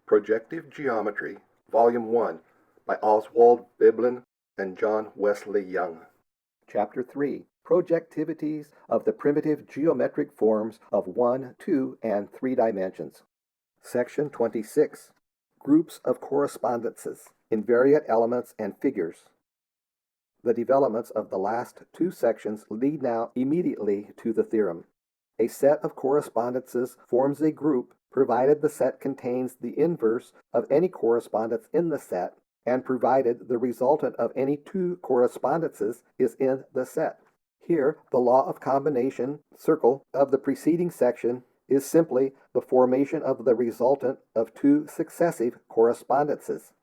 Projective Geometry, Volume 1, by Oswald Veblen and John Wesley Young. Chapter 3, Projectivities of the Primitive Geometric Forms of 1, 2, and 3 Dimensions. Section 26, Groups of Correspondences, Invariant Elements and Figures. The developments of the last two sections lead now immediately to the theorem. A set of correspondences forms a group provided the set contains the inverse of any correspondence in the set, and provided the resultant of any two correspondences is in the set. Here, the law of combination circle of the preceding section is simply the formation of the resultant of two successive correspondences.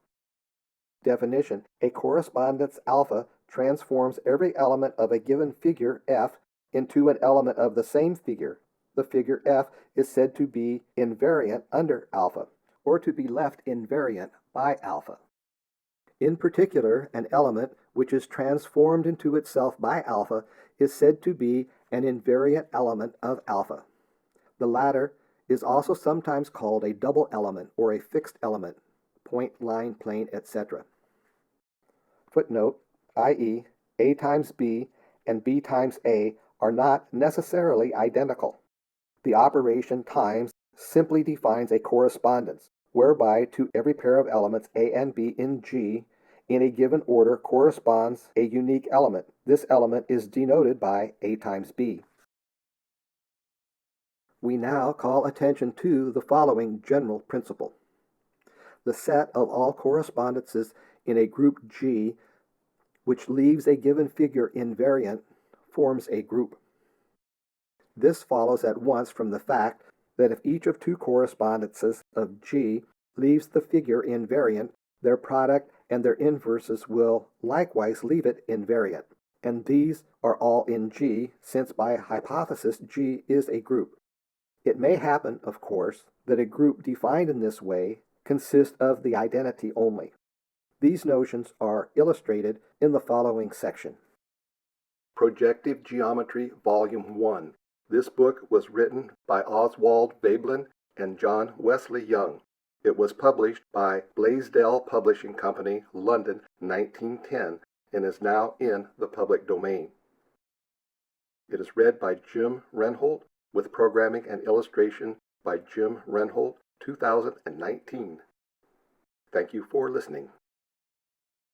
Definition: a correspondence alpha transforms every element of a given figure F into an element of the same figure. The figure F is said to be invariant under alpha, or to be left invariant by alpha. In particular, an element which is transformed into itself by alpha is said to be an invariant element of alpha. The latter is also sometimes called a double element or a fixed element, point, line, plane, etc. Footnote, i.e., A times B and B times A are not necessarily identical. The operation times simply defines a correspondence, whereby to every pair of elements A and B in G in a given order corresponds a unique element. This element is denoted by A times B. We now call attention to the following general principle. The set of all correspondences in a group G which leaves a given figure invariant forms a group. This follows at once from the fact that if each of two correspondences of G leaves the figure invariant, their product and their inverses will likewise leave it invariant, and these are all in G, since by hypothesis G is a group. It may happen, of course, that a group defined in this way consists of the identity only. These notions are illustrated in the following section. Projective Geometry, Volume 1. This book was written by Oswald Veblen and John Wesley Young. It was published by Blaisdell Publishing Company, London, 1910, and is now in the public domain. It is read by Jim Renholt, with programming and illustration by Jim Renholt, 2019. Thank you for listening.